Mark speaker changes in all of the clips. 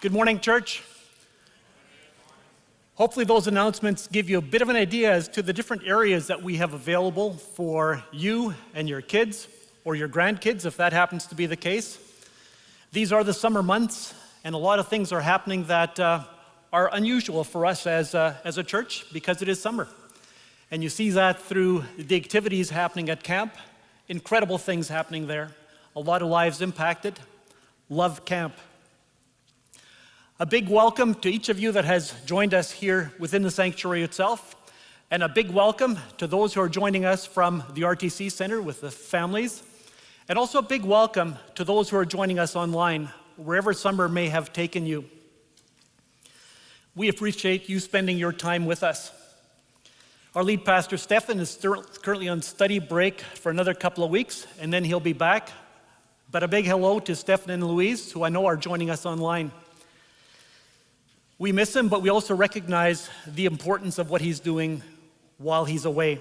Speaker 1: Good morning, church. Hopefully those announcements give you a bit of an idea as to the different areas that we have available for you and your kids, or your grandkids, if that happens to be the case. These are the summer months, and a lot of things are happening that are unusual for us as a church because it is summer. And you see that through the activities happening at camp, incredible things happening there, a lot of lives impacted. Love camp. A big welcome to each of you that has joined us here within the sanctuary itself, and a big welcome to those who are joining us from the RTC Center with the families, and also a big welcome to those who are joining us online, wherever summer may have taken you. We appreciate you spending your time with us. Our lead pastor, Stefan, is currently on study break for another couple of weeks, and then he'll be back. But a big hello to Stefan and Louise, who I know are joining us online. We miss him, but we also recognize the importance of what he's doing while he's away.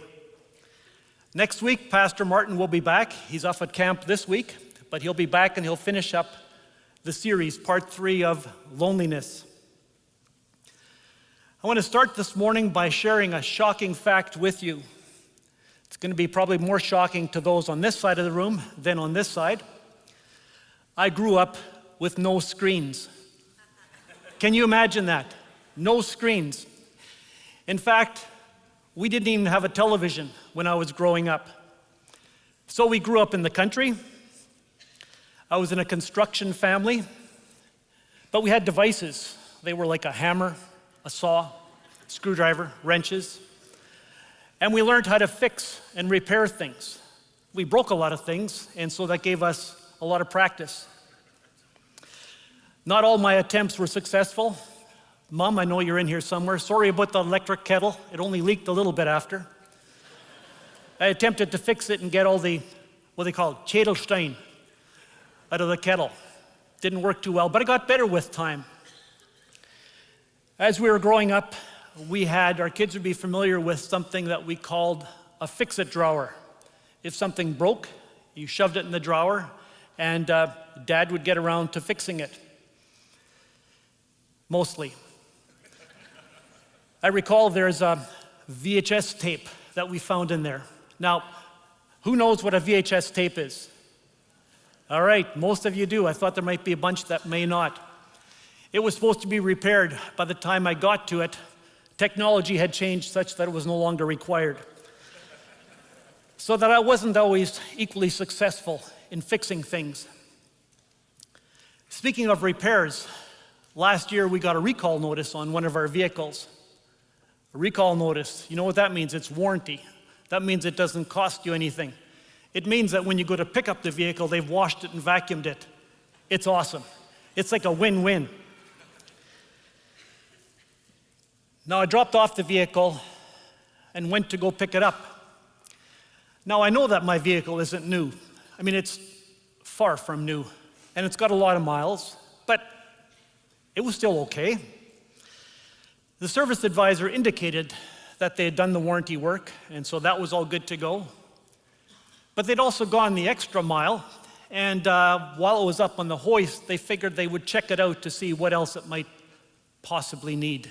Speaker 1: Next week, Pastor Martin will be back. He's off at camp this week, but he'll be back and he'll finish up the series, part 3 of Loneliness. I want to start this morning by sharing a shocking fact with you. It's going to be probably more shocking to those on this side of the room than on this side. I grew up with no screens. Can you imagine that? No screens. In fact, we didn't even have a television when I was growing up. So we grew up in the country. I was in a construction family, but we had devices. They were like a hammer, a saw, screwdriver, wrenches, and we learned how to fix and repair things. We broke a lot of things, and so that gave us a lot of practice. Not all my attempts were successful. Mom, I know you're in here somewhere. Sorry about the electric kettle. It only leaked a little bit after. I attempted to fix it and get all the, what they call Schädelstein out of the kettle. Didn't work too well, but I got better with time. As we were growing up, our kids would be familiar with something that we called a fix-it drawer. If something broke, you shoved it in the drawer, and Dad would get around to fixing it. Mostly. I recall there's a VHS tape that we found in there. Now, who knows what a VHS tape is? All right, most of you do. I thought there might be a bunch that may not. It was supposed to be repaired. By the time I got to it, technology had changed such that it was no longer required. So that I wasn't always equally successful in fixing things. Speaking of repairs, last year we got a recall notice on one of our vehicles. A recall notice, you know what that means? It's warranty. That means it doesn't cost you anything. It means that when you go to pick up the vehicle, they've washed it and vacuumed it. It's awesome. It's like a win-win. Now I dropped off the vehicle and went to go pick it up. Now I know that my vehicle isn't new. I mean, it's far from new, and it's got a lot of miles, but it was still okay. The service advisor indicated that they had done the warranty work, and so that was all good to go. But they'd also gone the extra mile, and while it was up on the hoist, they figured they would check it out to see what else it might possibly need.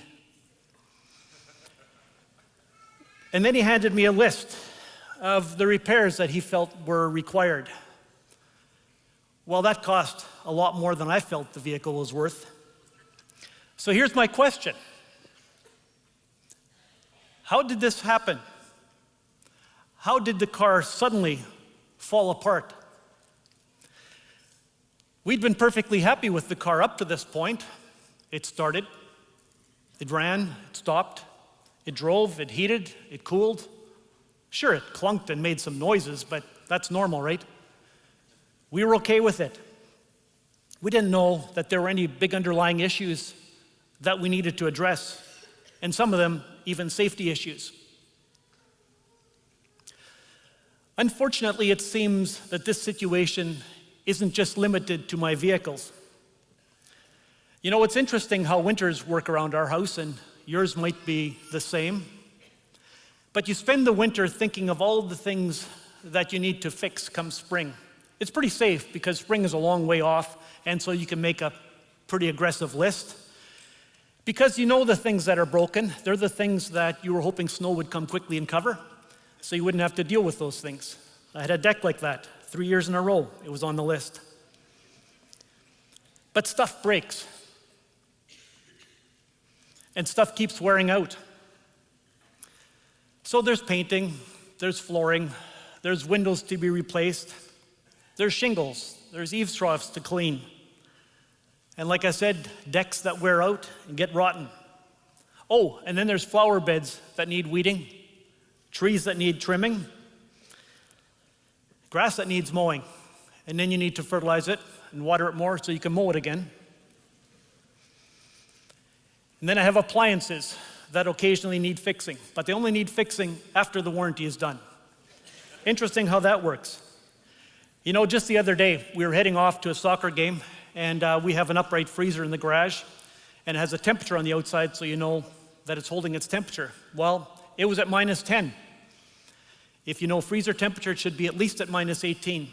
Speaker 1: And then he handed me a list of the repairs that he felt were required. Well, that cost a lot more than I felt the vehicle was worth. So here's my question. How did this happen? How did the car suddenly fall apart? We'd been perfectly happy with the car up to this point. It started, it ran, it stopped, it drove, it heated, it cooled. Sure, it clunked and made some noises, but that's normal, right? We were okay with it. We didn't know that there were any big underlying issues that we needed to address, and some of them even safety issues. Unfortunately, it seems that this situation isn't just limited to my vehicles. You know, it's interesting how winters work around our house, and yours might be the same. But you spend the winter thinking of all the things that you need to fix come spring. It's pretty safe because spring is a long way off, and so you can make a pretty aggressive list. Because you know the things that are broken, they're the things that you were hoping snow would come quickly and cover, so you wouldn't have to deal with those things. I had a deck like that, 3 years in a row, it was on the list. But stuff breaks. And stuff keeps wearing out. So there's painting, there's flooring, there's windows to be replaced, there's shingles, there's eaves troughs to clean. And like I said, decks that wear out and get rotten. Oh, and then there's flower beds that need weeding, trees that need trimming, grass that needs mowing. And then you need to fertilize it and water it more so you can mow it again. And then I have appliances that occasionally need fixing, but they only need fixing after the warranty is done. Interesting how that works. You know, just the other day, we were heading off to a soccer game, and we have an upright freezer in the garage, and it has a temperature on the outside so you know that it's holding its temperature. Well, it was at -10. If you know freezer temperature, it should be at least at -18.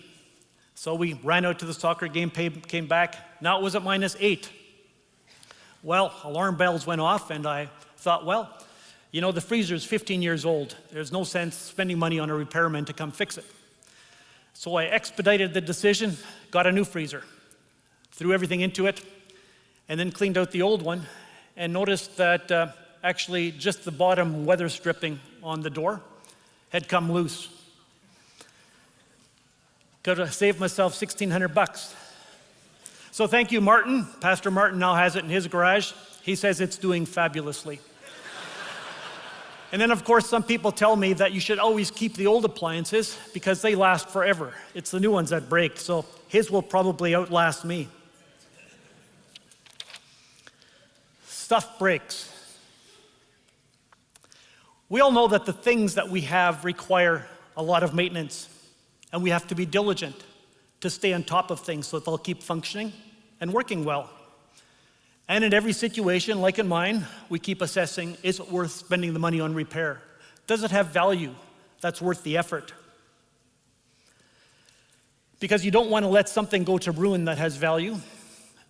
Speaker 1: So we ran out to the soccer game, came back. Now it was at -8. Well, alarm bells went off, and I thought, well, you know, the freezer is 15 years old. There's no sense spending money on a repairman to come fix it. So I expedited the decision, got a new freezer, threw everything into it, and then cleaned out the old one, and noticed that actually just the bottom weather stripping on the door had come loose. Could have saved myself $1,600. So thank you, Martin. Pastor Martin now has it in his garage. He says it's doing fabulously. And then, of course, some people tell me that you should always keep the old appliances because they last forever. It's the new ones that break, so his will probably outlast me. Stuff breaks. We all know that the things that we have require a lot of maintenance, and we have to be diligent to stay on top of things so that they'll keep functioning and working well. And in every situation, like in mine, we keep assessing, is it worth spending the money on repair? Does it have value that's worth the effort? Because you don't want to let something go to ruin that has value,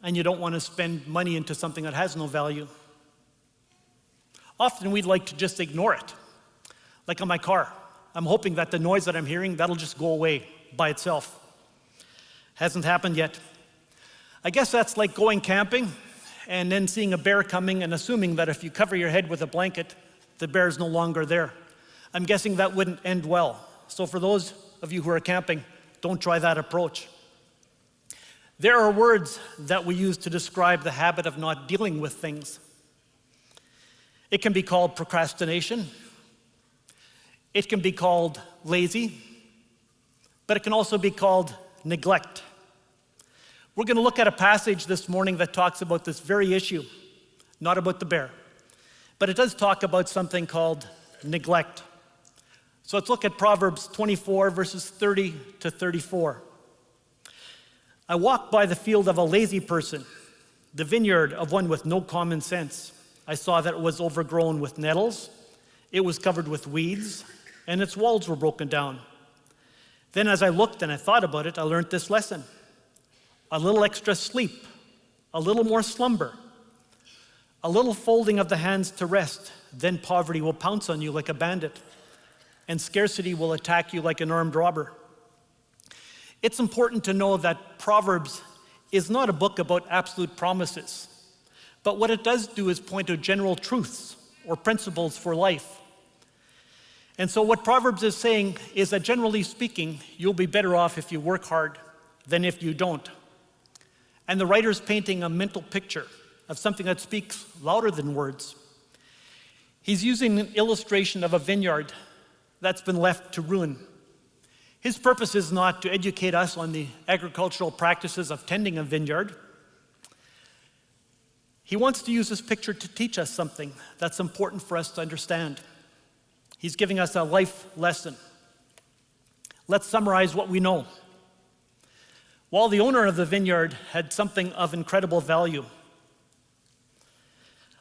Speaker 1: and you don't want to spend money into something that has no value. Often we'd like to just ignore it. Like on my car, I'm hoping that the noise that I'm hearing, that'll just go away by itself. Hasn't happened yet. I guess that's like going camping and then seeing a bear coming and assuming that if you cover your head with a blanket, the bear's no longer there. I'm guessing that wouldn't end well. So for those of you who are camping, don't try that approach. There are words that we use to describe the habit of not dealing with things. It can be called procrastination. It can be called lazy, but it can also be called neglect. We're going to look at a passage this morning that talks about this very issue, not about the bear, but it does talk about something called neglect. So let's look at Proverbs 24, verses 30 to 34. I walked by the field of a lazy person, the vineyard of one with no common sense. I saw that it was overgrown with nettles, it was covered with weeds, and its walls were broken down. Then as I looked and I thought about it, I learned this lesson. A little extra sleep, a little more slumber, a little folding of the hands to rest, then poverty will pounce on you like a bandit, and scarcity will attack you like an armed robber. It's important to know that Proverbs is not a book about absolute promises, but what it does do is point to general truths or principles for life. And so what Proverbs is saying is that generally speaking, you'll be better off if you work hard than if you don't. And the writer's painting a mental picture of something that speaks louder than words. He's using an illustration of a vineyard that's been left to ruin. His purpose is not to educate us on the agricultural practices of tending a vineyard. He wants to use this picture to teach us something that's important for us to understand. He's giving us a life lesson. Let's summarize what we know. While the owner of the vineyard had something of incredible value,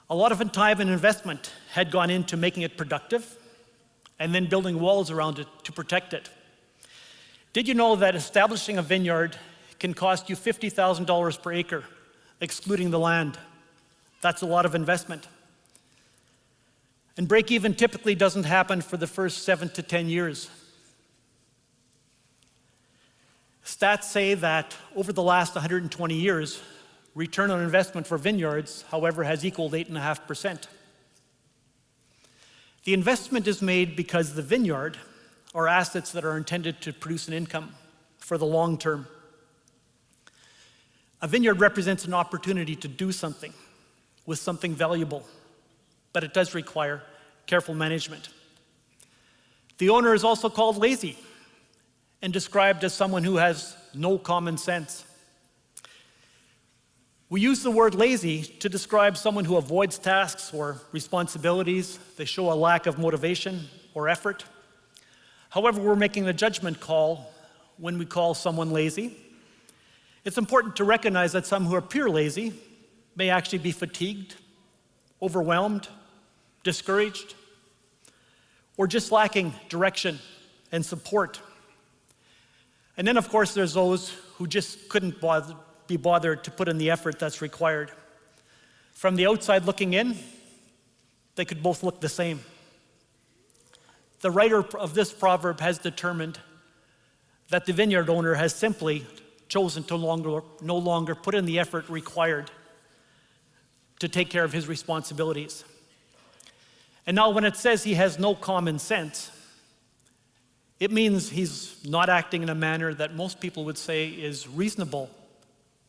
Speaker 1: a lot of time and investment had gone into making it productive and then building walls around it to protect it. Did you know that establishing a vineyard can cost you $50,000 per acre? excluding the land. That's a lot of investment. And break even typically doesn't happen for the first 7 to 10 years. Stats say that over the last 120 years, return on investment for vineyards, however, has equaled 8.5%. The investment is made because the vineyard are assets that are intended to produce an income for the long term. A vineyard represents an opportunity to do something with something valuable, but it does require careful management. The owner is also called lazy and described as someone who has no common sense. We use the word lazy to describe someone who avoids tasks or responsibilities. They show a lack of motivation or effort. However, we're making a judgment call when we call someone lazy. It's important to recognize that some who appear lazy may actually be fatigued, overwhelmed, discouraged, or just lacking direction and support. And then, of course, there's those who just couldn't be bothered to put in the effort that's required. From the outside looking in, they could both look the same. The writer of this proverb has determined that the vineyard owner has simply chosen to no longer put in the effort required to take care of his responsibilities. And now when it says he has no common sense, it means he's not acting in a manner that most people would say is reasonable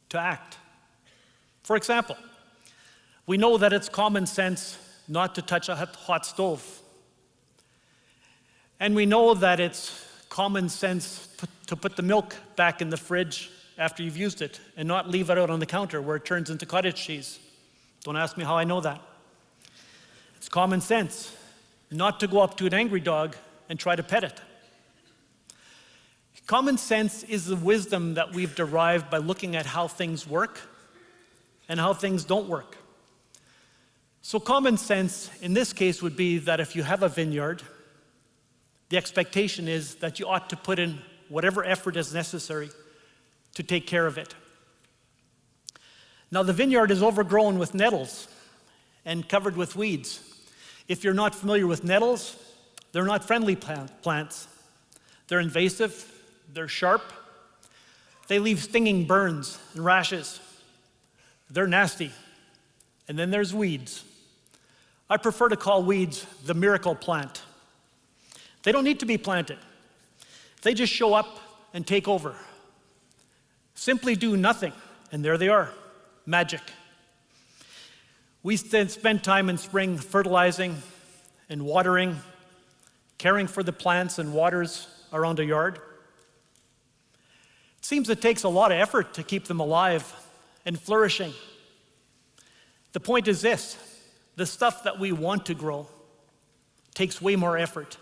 Speaker 1: to act. For example, we know that it's common sense not to touch a hot stove. And we know that it's common sense to put the milk back in the fridge after you've used it and not leave it out on the counter where it turns into cottage cheese. Don't ask me how I know that. It's common sense not to go up to an angry dog and try to pet it. Common sense is the wisdom that we've derived by looking at how things work and how things don't work. So common sense in this case would be that if you have a vineyard, the expectation is that you ought to put in whatever effort is necessary to take care of it. Now the vineyard is overgrown with nettles and covered with weeds. If you're not familiar with nettles, they're not friendly plants. They're invasive, they're sharp, they leave stinging burns and rashes. They're nasty. And then there's weeds. I prefer to call weeds the miracle plant. They don't need to be planted. They just show up and take over. Simply do nothing, and there they are, magic. We spend time in spring fertilizing and watering, caring for the plants and waters around a yard. It seems it takes a lot of effort to keep them alive and flourishing. The point is this: the stuff that we want to grow takes way more effort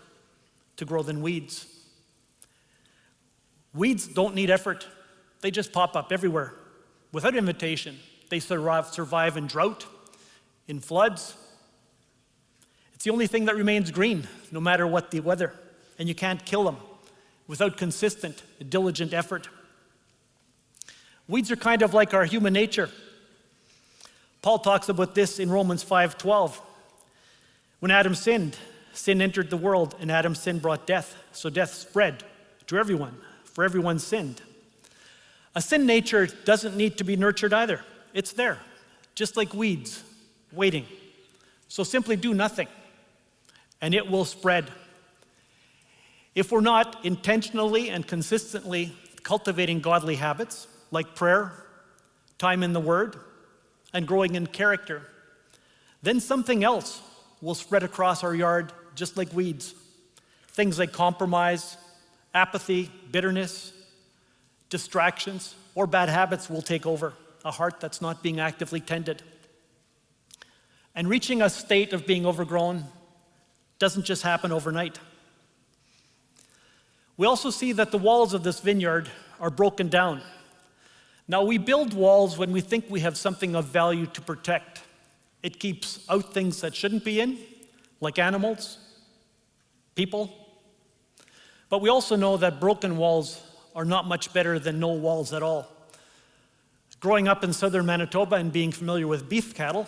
Speaker 1: to grow than weeds. Weeds don't need effort. They just pop up everywhere without invitation. They survive in drought, in floods. It's the only thing that remains green, no matter what the weather, and you can't kill them without consistent, diligent effort. Weeds are kind of like our human nature. Paul talks about this in Romans 5:12. When Adam sinned, sin entered the world, and Adam's sin brought death. So death spread to everyone, for everyone sinned. A sin nature doesn't need to be nurtured either. It's there, just like weeds, waiting. So simply do nothing, and it will spread. If we're not intentionally and consistently cultivating godly habits, like prayer, time in the Word, and growing in character, then something else will spread across our yard just like weeds. Things like compromise, apathy, bitterness, distractions, or bad habits will take over a heart that's not being actively tended. And reaching a state of being overgrown doesn't just happen overnight. We also see that the walls of this vineyard are broken down. Now, we build walls when we think we have something of value to protect. It keeps out things that shouldn't be in, like animals, people. But we also know that broken walls are not much better than no walls at all. Growing up in southern Manitoba and being familiar with beef cattle,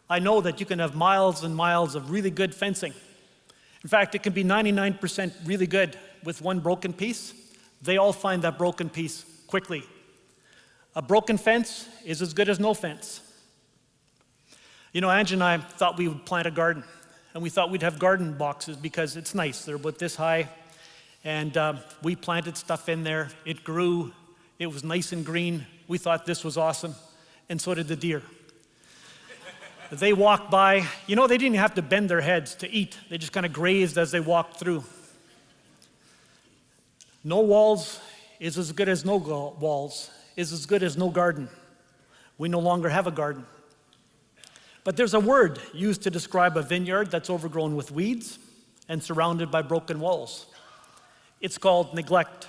Speaker 1: I know that you can have miles and miles of really good fencing. In fact, it can be 99% really good with one broken piece. They all find that broken piece quickly. A broken fence is as good as no fence. You know, Ange and I thought we would plant a garden, and we thought we'd have garden boxes because it's nice. They're about this high, and we planted stuff in there. It grew. It was nice and green. We thought this was awesome, and so did the deer. They walked by. You know, they didn't have to bend their heads to eat. They just kind of grazed as they walked through. No walls is as good as no walls, is as good as no garden. We no longer have a garden. But there's a word used to describe a vineyard that's overgrown with weeds and surrounded by broken walls. It's called neglect.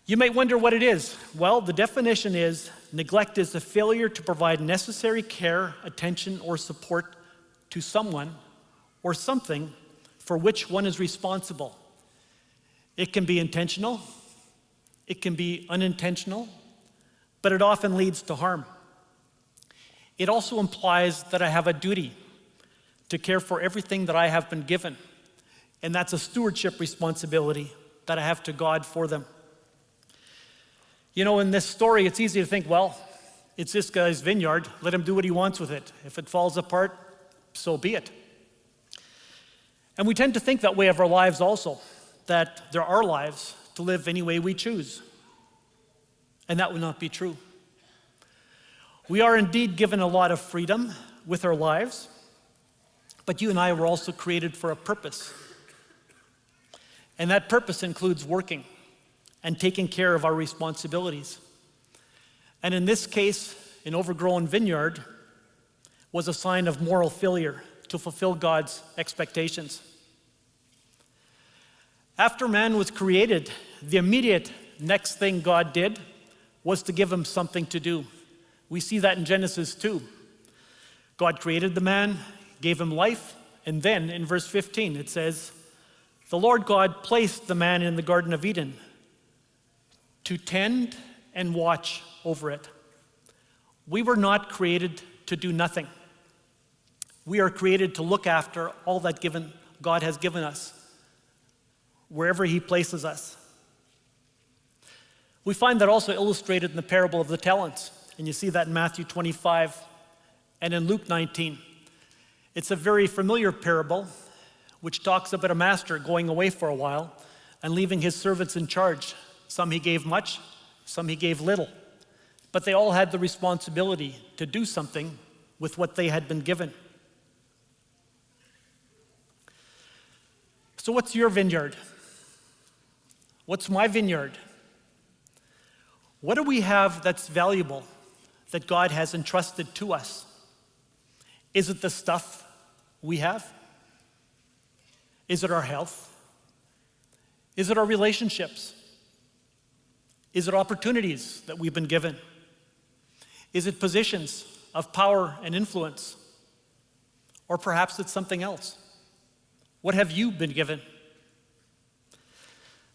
Speaker 1: You might wonder what it is. Well, the definition is neglect is the failure to provide necessary care, attention, or support to someone or something for which one is responsible. It can be intentional, it can be unintentional, but it often leads to harm. It also implies that I have a duty to care for everything that I have been given, and that's a stewardship responsibility that I have to God for them. You know, in this story, it's easy to think, well, it's this guy's vineyard. Let him do what he wants with it. If it falls apart, so be it. And we tend to think that way of our lives also, that they're our lives to live any way we choose. And that would not be true. We are indeed given a lot of freedom with our lives, but you and I were also created for a purpose. And that purpose includes working and taking care of our responsibilities. And in this case, an overgrown vineyard was a sign of moral failure to fulfill God's expectations. After man was created, the immediate next thing God did was to give him something to do. We see that in Genesis 2. God created the man, gave him life, and then in verse 15 it says, "The Lord God placed the man in the Garden of Eden to tend and watch over it." We were not created to do nothing. We are created to look after all that God has given us, wherever he places us. We find that also illustrated in the parable of the talents, and you see that in Matthew 25 and in Luke 19. It's a very familiar parable which talks about a master going away for a while and leaving his servants in charge. Some he gave much, some he gave little, but they all had the responsibility to do something with what they had been given. So what's your vineyard? What's my vineyard? What do we have that's valuable that God has entrusted to us? Is it the stuff we have? Is it our health? Is it our relationships? Is it opportunities that we've been given? Is it positions of power and influence? Or perhaps it's something else. What have you been given?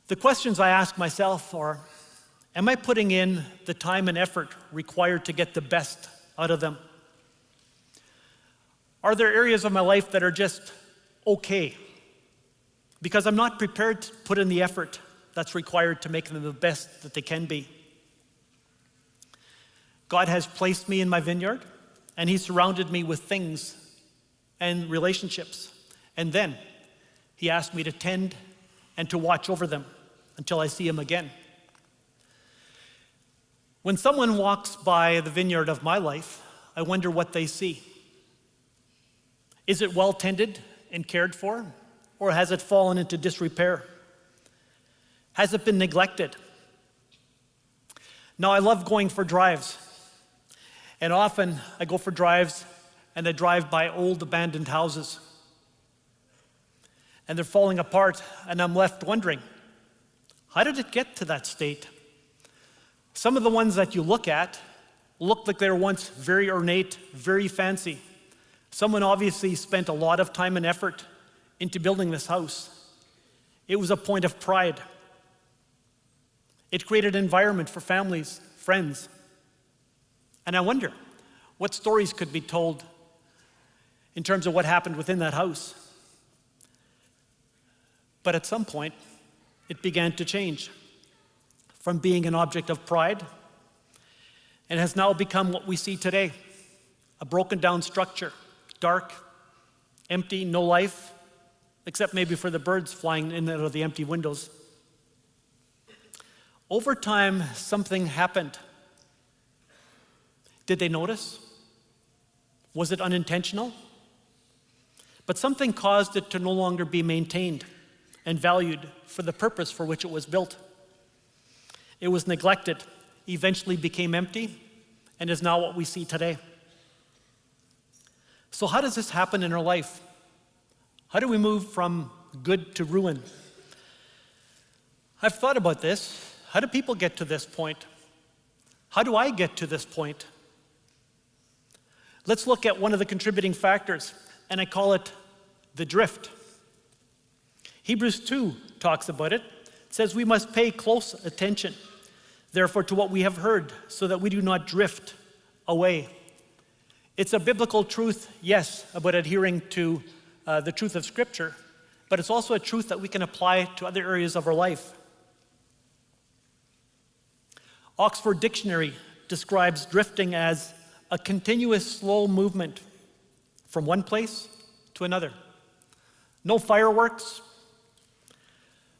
Speaker 1: The questions I ask myself are, am I putting in the time and effort required to get the best out of them? Are there areas of my life that are just okay? Because I'm not prepared to put in the effort that's required to make them the best that they can be. God has placed me in my vineyard, and he surrounded me with things and relationships. And then he asked me to tend and to watch over them until I see him again. When someone walks by the vineyard of my life, I wonder what they see. Is it well tended and cared for, or has it fallen into disrepair? Has it been neglected? Now, I love going for drives, and often I go for drives and I drive by old abandoned houses, and they're falling apart, and I'm left wondering, how did it get to that state? Some of the ones that you look at look like they were once very ornate, very fancy. Someone obviously spent a lot of time and effort into building this house. It was a point of pride. It created an environment for families, friends. And I wonder what stories could be told in terms of what happened within that house. But at some point, it began to change from being an object of pride and has now become what we see today, a broken down structure, dark, empty, no life, except maybe for the birds flying in and out of the empty windows. Over time, something happened. Did they notice? Was it unintentional? But something caused it to no longer be maintained and valued for the purpose for which it was built. It was neglected, eventually became empty, and is now what we see today. So how does this happen in our life? How do we move from good to ruin? I've thought about this. How do people get to this point? How do I get to this point? Let's look at one of the contributing factors, and I call it the drift. Hebrews 2 talks about it. It says we must pay close attention, therefore, to what we have heard, so that we do not drift away. It's a biblical truth, yes, about adhering to the truth of Scripture, but it's also a truth that we can apply to other areas of our life. Oxford Dictionary describes drifting as a continuous slow movement from one place to another. No fireworks,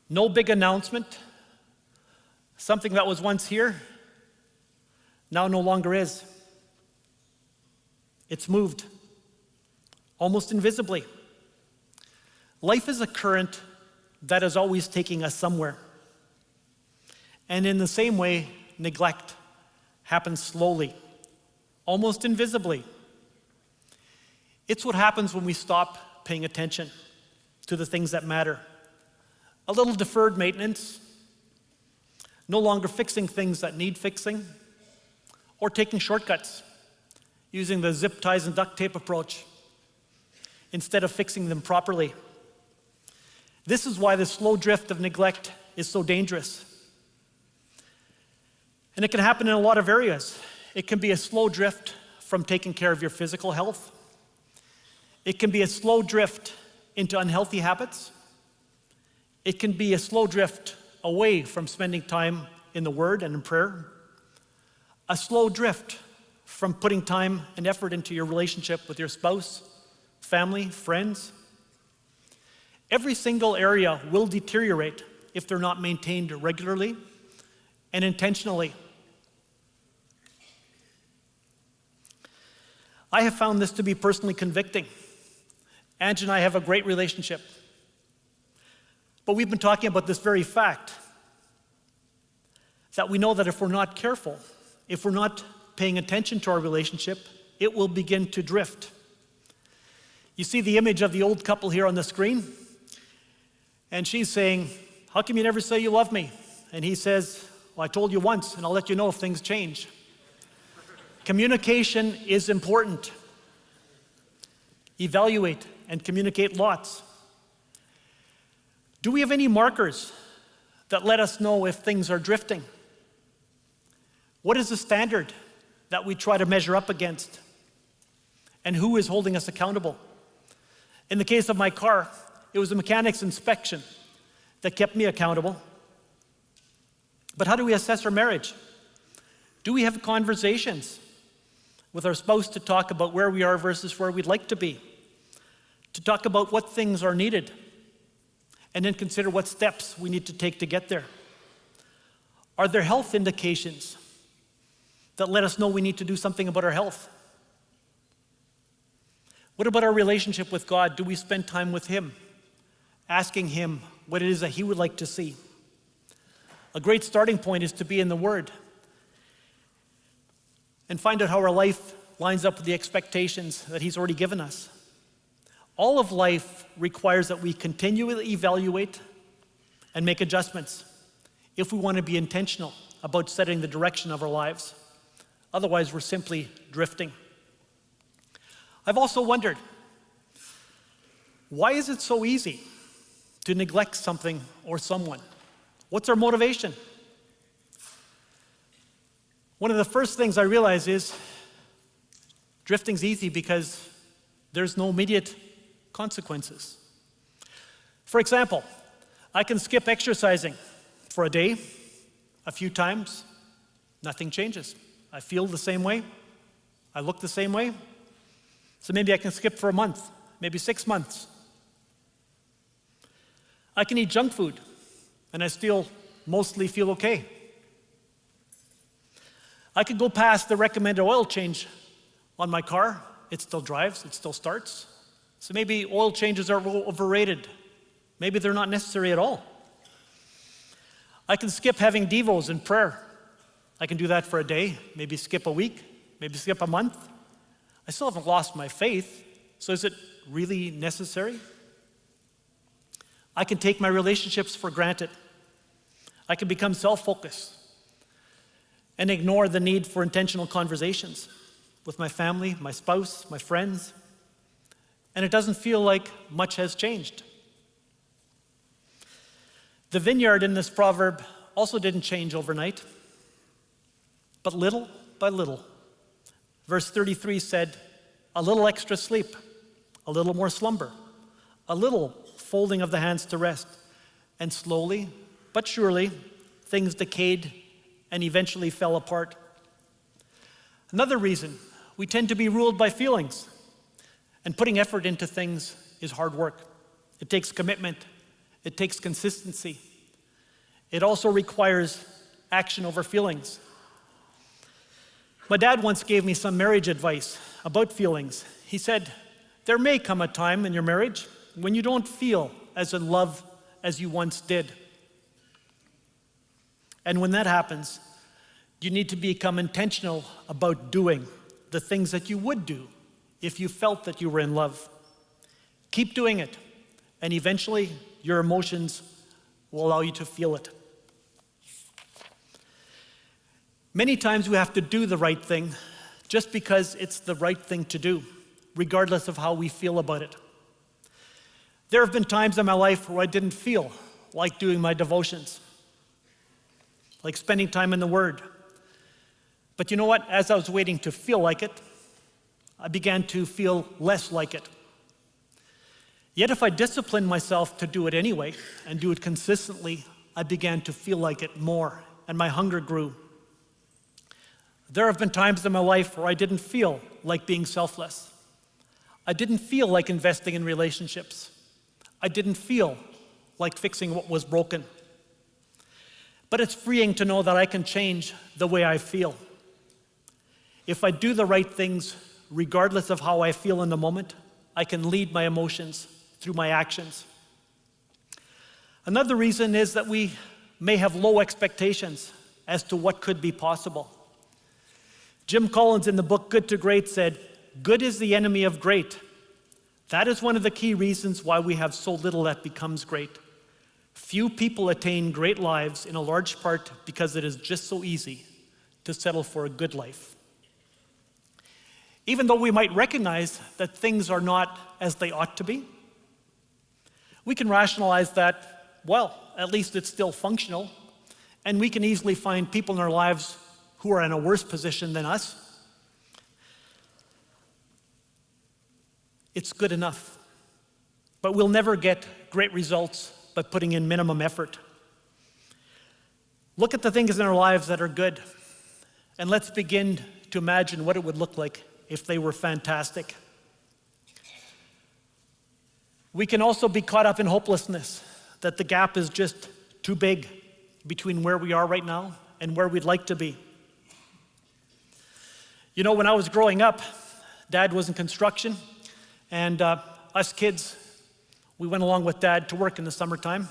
Speaker 1: no big announcement. Something that was once here, now no longer is. It's moved, almost invisibly. Life is a current that is always taking us somewhere. And in the same way, neglect happens slowly, almost invisibly. It's what happens when we stop paying attention to the things that matter. A little deferred maintenance, no longer fixing things that need fixing, or taking shortcuts, using the zip ties and duct tape approach instead of fixing them properly. This is why the slow drift of neglect is so dangerous. And it can happen in a lot of areas. It can be a slow drift from taking care of your physical health. It can be a slow drift into unhealthy habits. It can be a slow drift away from spending time in the Word and in prayer. A slow drift from putting time and effort into your relationship with your spouse, family, friends. Every single area will deteriorate if they're not maintained regularly and intentionally. I have found this to be personally convicting. Ange and I have a great relationship. But we've been talking about this very fact, that we know that if we're not careful, if we're not paying attention to our relationship, it will begin to drift. You see the image of the old couple here on the screen? And she's saying, "How come you never say you love me?" And he says, "Well, I told you once, and I'll let you know if things change." Communication is important. Evaluate and communicate lots. Do we have any markers that let us know if things are drifting? What is the standard that we try to measure up against? And who is holding us accountable? In the case of my car, it was a mechanic's inspection that kept me accountable. But how do we assess our marriage? Do we have conversations with our spouse to talk about where we are versus where we'd like to be? To talk about what things are needed, and then consider what steps we need to take to get there. Are there health indications that let us know we need to do something about our health? What about our relationship with God? Do we spend time with Him, asking Him what it is that He would like to see? A great starting point is to be in the Word and find out how our life lines up with the expectations that He's already given us. All of life requires that we continually evaluate and make adjustments if we want to be intentional about setting the direction of our lives. Otherwise, we're simply drifting. I've also wondered, why is it so easy to neglect something or someone? What's our motivation? One of the first things I realized is drifting's easy because there's no immediate consequences. For example, I can skip exercising for a day, a few times, nothing changes. I feel the same way, I look the same way, so maybe I can skip for a month, maybe 6 months. I can eat junk food, and I still mostly feel okay. I could go past the recommended oil change on my car. It still drives, it still starts. So maybe oil changes are overrated. Maybe they're not necessary at all. I can skip having devos and prayer. I can do that for a day, maybe skip a week, maybe skip a month. I still haven't lost my faith, so is it really necessary? I can take my relationships for granted. I can become self-focused and ignore the need for intentional conversations with my family, my spouse, my friends, and it doesn't feel like much has changed. The vineyard in this proverb also didn't change overnight, but little by little. Verse 33 said, a little extra sleep, a little more slumber, a little folding of the hands to rest, and slowly but surely things decayed and eventually fell apart. Another reason, we tend to be ruled by feelings, and putting effort into things is hard work. It takes commitment, it takes consistency. It also requires action over feelings. My dad once gave me some marriage advice about feelings. He said, there may come a time in your marriage when you don't feel as in love as you once did. And when that happens, you need to become intentional about doing the things that you would do if you felt that you were in love. Keep doing it, and eventually your emotions will allow you to feel it. Many times we have to do the right thing just because it's the right thing to do, regardless of how we feel about it. There have been times in my life where I didn't feel like doing my devotions, like spending time in the Word. But you know what? As I was waiting to feel like it, I began to feel less like it. Yet if I disciplined myself to do it anyway and do it consistently, I began to feel like it more, and my hunger grew. There have been times in my life where I didn't feel like being selfless. I didn't feel like investing in relationships. I didn't feel like fixing what was broken. But it's freeing to know that I can change the way I feel. If I do the right things, regardless of how I feel in the moment, I can lead my emotions through my actions. Another reason is that we may have low expectations as to what could be possible. Jim Collins in the book Good to Great said, good is the enemy of great. That is one of the key reasons why we have so little that becomes great. Few people attain great lives in a large part because it is just so easy to settle for a good life. Even though we might recognize that things are not as they ought to be, we can rationalize that, well, at least it's still functional, and we can easily find people in our lives who are in a worse position than us. It's good enough. But we'll never get great results by putting in minimum effort. Look at the things in our lives that are good, and let's begin to imagine what it would look like if they were fantastic. We can also be caught up in hopelessness, that the gap is just too big between where we are right now and where we'd like to be. You know, when I was growing up, Dad was in construction, and us kids, we went along with Dad to work in the summertime.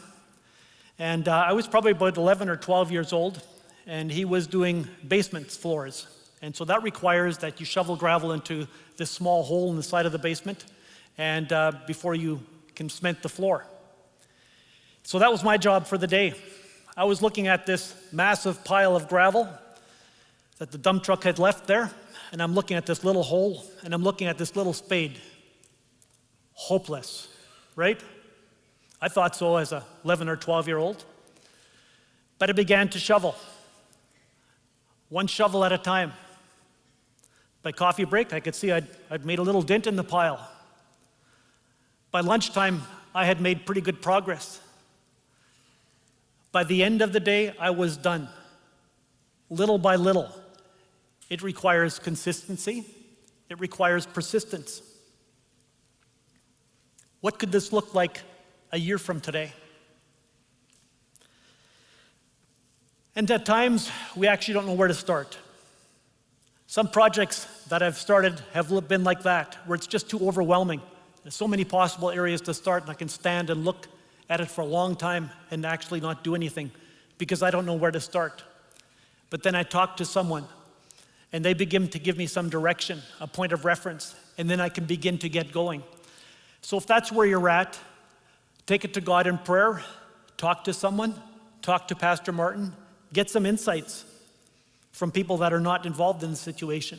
Speaker 1: And I was probably about 11 or 12 years old, and he was doing basement floors. And so that requires that you shovel gravel into this small hole in the side of the basement, and before you can cement the floor. So that was my job for the day. I was looking at this massive pile of gravel that the dump truck had left there, and I'm looking at this little hole, and I'm looking at this little spade. Hopeless, right? I thought so as a 11 or 12-year-old. But I began to shovel. one shovel at a time. By coffee break, I could see I'd made a little dent in the pile. By lunchtime, I had made pretty good progress. By the end of the day, I was done. Little by little. It requires consistency. It requires persistence. What could this look like a year from today? And at times, we actually don't know where to start. Some projects that I've started have been like that, where it's just too overwhelming. There's so many possible areas to start, and I can stand and look at it for a long time and actually not do anything because I don't know where to start. But then I talk to someone, and they begin to give me some direction, a point of reference, and then I can begin to get going. So if that's where you're at, take it to God in prayer, talk to someone, talk to Pastor Martin, get some insights from people that are not involved in the situation.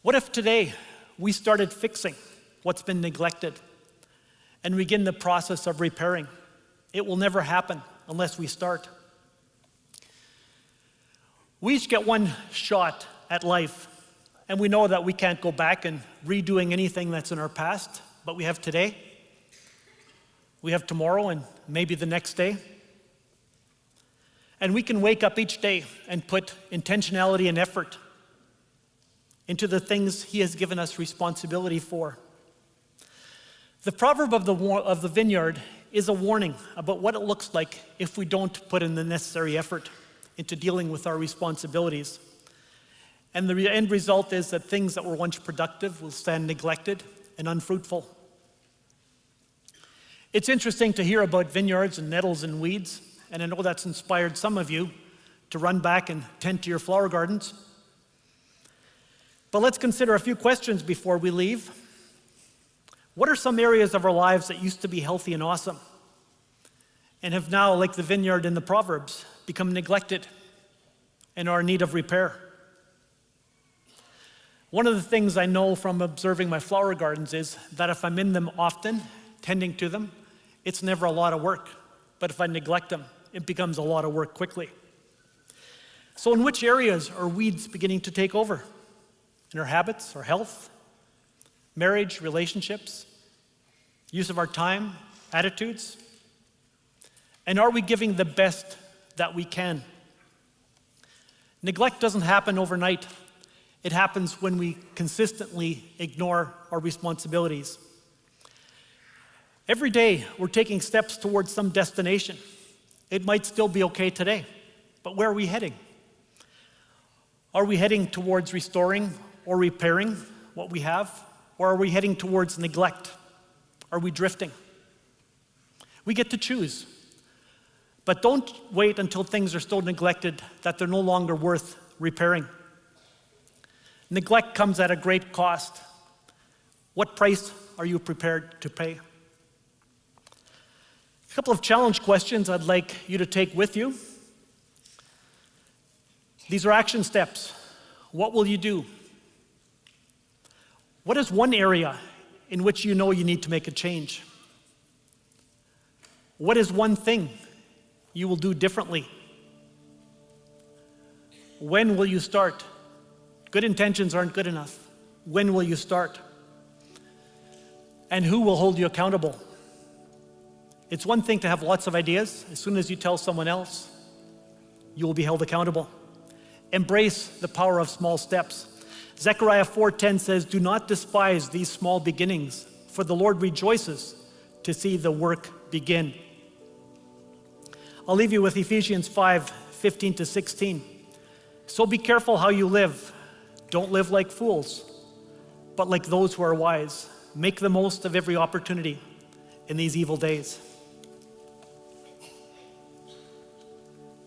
Speaker 1: What if today we started fixing what's been neglected and begin the process of repairing? It will never happen unless we start. We each get one shot at life, and we know that we can't go back and redoing anything that's in our past, but we have today, we have tomorrow, and maybe the next day. And we can wake up each day and put intentionality and effort into the things He has given us responsibility for. The proverb of the vineyard is a warning about what it looks like if we don't put in the necessary effort into dealing with our responsibilities. And the end result is that things that were once productive will stand neglected and unfruitful. It's interesting to hear about vineyards and nettles and weeds, and I know that's inspired some of you to run back and tend to your flower gardens. But let's consider a few questions before we leave. What are some areas of our lives that used to be healthy and awesome and have now, like the vineyard in the Proverbs, become neglected and are in need of repair? One of the things I know from observing my flower gardens is that if I'm in them often, tending to them, it's never a lot of work. But if I neglect them, it becomes a lot of work quickly. So in which areas are weeds beginning to take over? In our habits, our health, marriage, relationships, use of our time, attitudes? And are we giving the best that we can? Neglect doesn't happen overnight. It happens when we consistently ignore our responsibilities. Every day, we're taking steps towards some destination. It might still be okay today, but where are we heading? Are we heading towards restoring or repairing what we have? Or are we heading towards neglect? Are we drifting? We get to choose. But don't wait until things are so neglected that they're no longer worth repairing. Neglect comes at a great cost. What price are you prepared to pay? A couple of challenge questions I'd like you to take with you. These are action steps. What will you do? What is one area in which you know you need to make a change? What is one thing you will do differently? When will you start? Good intentions aren't good enough. When will you start? And who will hold you accountable? It's one thing to have lots of ideas. As soon as you tell someone else, you will be held accountable. Embrace the power of small steps. Zechariah 4:10 says, "Do not despise these small beginnings, for the Lord rejoices to see the work begin." I'll leave you with Ephesians 5:15-16. "So be careful how you live. Don't live like fools, but like those who are wise. Make the most of every opportunity in these evil days."